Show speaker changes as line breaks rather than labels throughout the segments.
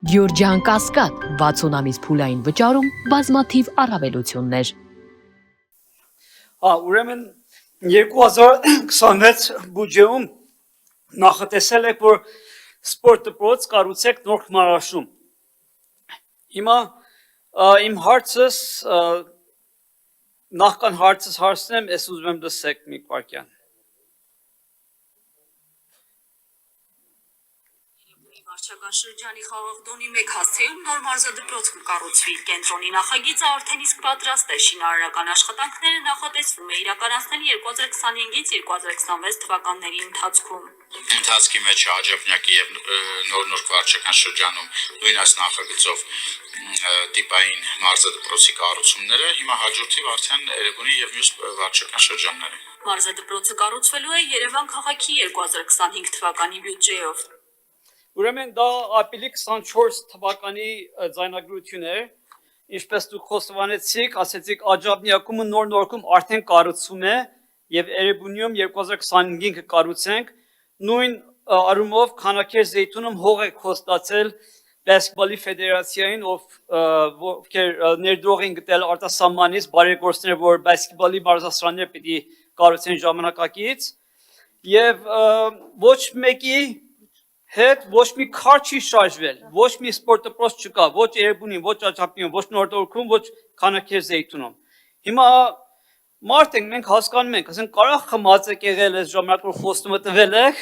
Գյորջյան Կասկադ 60 ամիս փուլային վճարում բազմաթիվ առավելություններ։
Ուրեմն 2026 բյուջեում նախատեսել եք, որ սպորտ դպրոց կառուցեք Նոր Քմարաշում։ Հիմա իմ հարցս նախքան հարցս հարցնեմ, ես ուզում եմ լսեք մի վայրկյան։
Վարչական շրջանի խաղաղդոնի մեկ հասցեում նոր մարզադպրոց կկառուցվի։ Կենտրոնի նախագիծը արդեն իսկ պատրաստ է, շինարարական աշխատանքները նախատեսվում է իրականացնել 2025-2026 թվականների ընթացքում։
Ընթացքի մեջ Աջափնյակի եւ նոր վարչական շրջանում նույն այս նախագծով տիպային մարզադպրոցի կառուցումները, հիմա հաջորդիվ արդեն Երևանի եւ մյուս վարչական շրջաններում։
Մարզադպրոցը կառուցվելու է Երևան քաղաքի 2025 թվականի բյուջեով։
Ուրեմն դա ապրիլի 24 թվականի ձայնագրություն է, ինչպես դուք խոստովանեցիք, ասեցիք Աջափնյակումը նոր նորքում արդեն կառուցվում է եւ Երևանում 2025-ը կառուցենք, նույն առումով Քանաքեր Զեյթունում հող է խոստացել Բասկետբոլի ֆեդերացիային, ովքեր ներդրող են գտել արտասահմանից բարեգործներ, որ բասկետբոլի մարզասրաններ պիտի կառուցեն ժամանակակից եւ ոչ մեկի հետ ոչ մի քար չի շարժվել, ոչ մի սպորտ դպրոց չկա, ոչ Երևանում, ոչ Աջափնյակում, ոչ Նորդորքում, ոչ Քանաքեր Զեյթունում։ Հիմա մարդ ենք, մենք հասկանում ենք, ասենք կարող խմած եք եղել այս ժամանակ որ խոստումը տվել եք,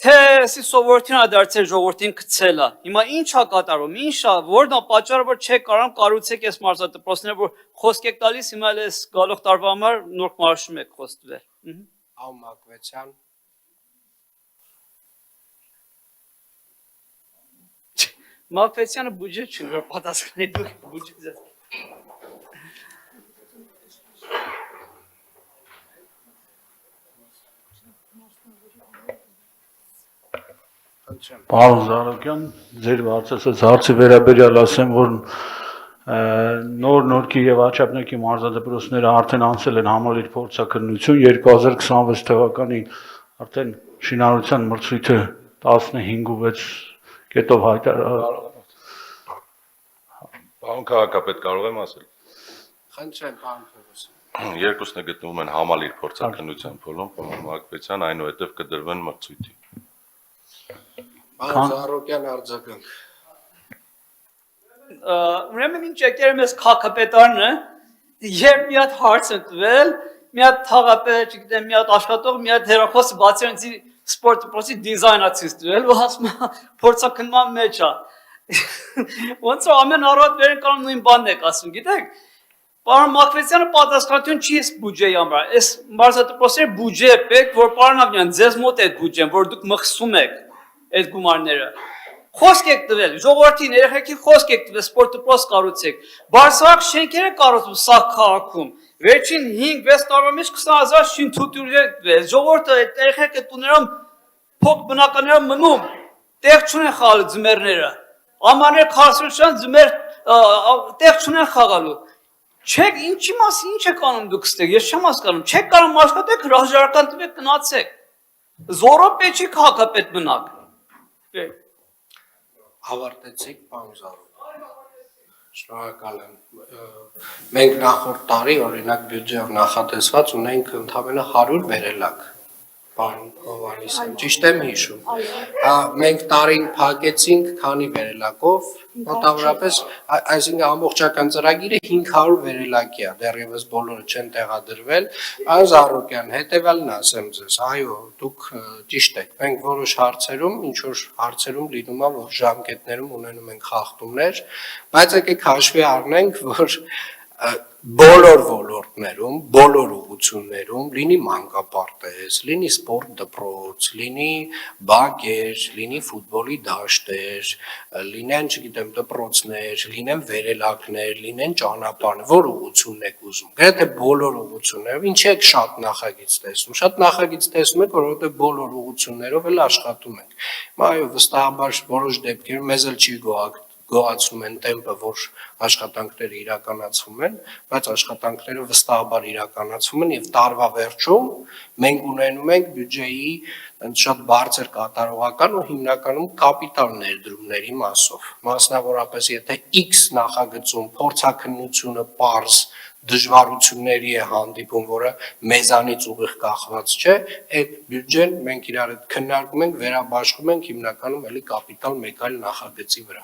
թե էսի սովորություն ա դարձել ժողովրդին գցելա։ Հիմա ինչ ա կատարում, ինչ ա, որն ա պատճառը, որ չեք կարող կառուցեք այս մարզադպրոցները, որ խոսք եք տալիս, հիմա էլ այս գալող տարվա համար Նոր Քմարաշում եք խոստվել։
Ամ Մակվեցյան
Մակվեցյանը բյուջե չի, որ պատասխանի դուք բյուջե ձեզ։
Պարոն Զարուկյան, ձեր հարցած հարցի վերաբերյալ ասեմ, որ նոր Նորքի եւ Աջափնյակի մարզադպրոցները արդեն անցել են համալիր փորձաքննություն 2026 թվականին արդեն շինարարության մրցույթը 15.6 կետով հայտարարվել։
Պարոն քաղաքապետ, կարող եմ ասել։
Խնդրեմ, պարոն Փովոսյան։
Երկուսն է գտնվում են համալիր փորձաքննության փուլում, պարոն Մակվեցյան, այնուհետև կդրվեն մրցույթի։
Պարոն Զարուկյան, արձագանք։
Ուրեմն ինչ եկել մեզ քաղաքապետարանը, երբ մի հատ հարց են տվել, մի հատ թաղապետ, չգիտեմ, մի հատ աշխատող, մի հատ հեռախոսը բացերնցի սպորտ դպրոցի դիզայնա ցույց տվել, ու ասում է փորձաքննման մեջ է։ Ոնց որ ամեն առավոտ վերեն կարող նույն բանն եք ասում, գիտեք։ Պարոն Մակվեցյանը պատասխանատուն չի այս բյուջեի համար։ Այս մարզադպրոցների բյուջե է պետք, որ պարոն Ավնյան, ձեզ մոտ է բյուջեն, որ դուք մխսում եք այդ գումարները։ Խոսք եք տվել, ժողովրդին, երեխեքին խոսք եք տվել, սպորտ դպրոց կառուցեք։ Բարձրակ շենքեր եք կառուցում սաղ քաղաքում։ Վերջին 5-6 տարվա մեջ 20,000 շինթույլտուր տվել։ Ժողովուրդը այդ երեխեքը տուներում փոք բնականներում մնում, տեղ չունեն խաղալու ձմեռները։ Ամաներ քարսրության ձմեռ տեղ չունեն խաղալու։ Չեք ինչի մասի ինչ եք անում դուք ստեղ, ես չեմ հասկանում։ Չեք կարող աշխատեք, հրաժարական տվեք, գնացեք։ Զորով պետք չի քաղաքապետ մնաք։
Ավարտեցիք, պարոն Զարուկյան։ Շնորհակալ եմ։ Մենք նախորդ տարի օրինակ բյուջեով նախատեսված ունենք ընդամենը 100 վերելակ։ Պարոն Հովհաննիսյան, ճիշտ եմ հիշում։ Մենք տարին փակեցինք քանի վերելակով, մոտավորապես, այսինքն ամբողջական ծրագիրը 500 վերելակի է, դեռևս բոլորը չեն տեղադրվել։ Պարոն Զարուկյան, հետևյալն ասեմ ձեզ, այո, դուք ճիշտ եք։ Մենք որոշ հարցերում, ինչ որ հարցերում լինում է, որ ժամկետներում ունենում ենք խախտումներ, բայց եկեք հաշվի առնենք, որ բոլոր ոլորտներում, բոլոր ուղղություններում, լինի մանկապարտեզ, լինի սպորտ դպրոց, լինի բակեր, լինի ֆուտբոլի դաշտեր, լինեն, չգիտեմ, դպրոցներ, լինեն վերելակներ, լինեն ճանապարհներ, որ ուղղությունն եք ուզում։ Գրեթե բոլոր ուղղություններով, ինչ եք շատ նախագիծ տեսնում։ Շատ նախագիծ տեսնում եք, որովհետև բոլոր ուղղություններով էլ աշխատում ենք։ Այո, վստահաբար որոշ դեպքերում մեզ էլ չի գոհացնում են տեմպը, որ աշխատանքները իրականացվում են, բայց աշխատանքները վստահաբար իրականացվում են եւ տարվա վերջում մենք ունենում ենք բյուջեի շատ բարձր կատարողական ու հիմնականում կապիտալ ներդրումների մասով։ Մասնավորապես, եթե X նախագծում փորձաքննությունը պարզ դժվարությունների է հանդիպում, որը մեզանից ուղիղ կախված չէ, այդ բյուջեն մենք իրար հետ քննարկում ենք, վերաբաշխում ենք հիմնականում էլի կապիտալ մեկ այլ նախագծի վրա։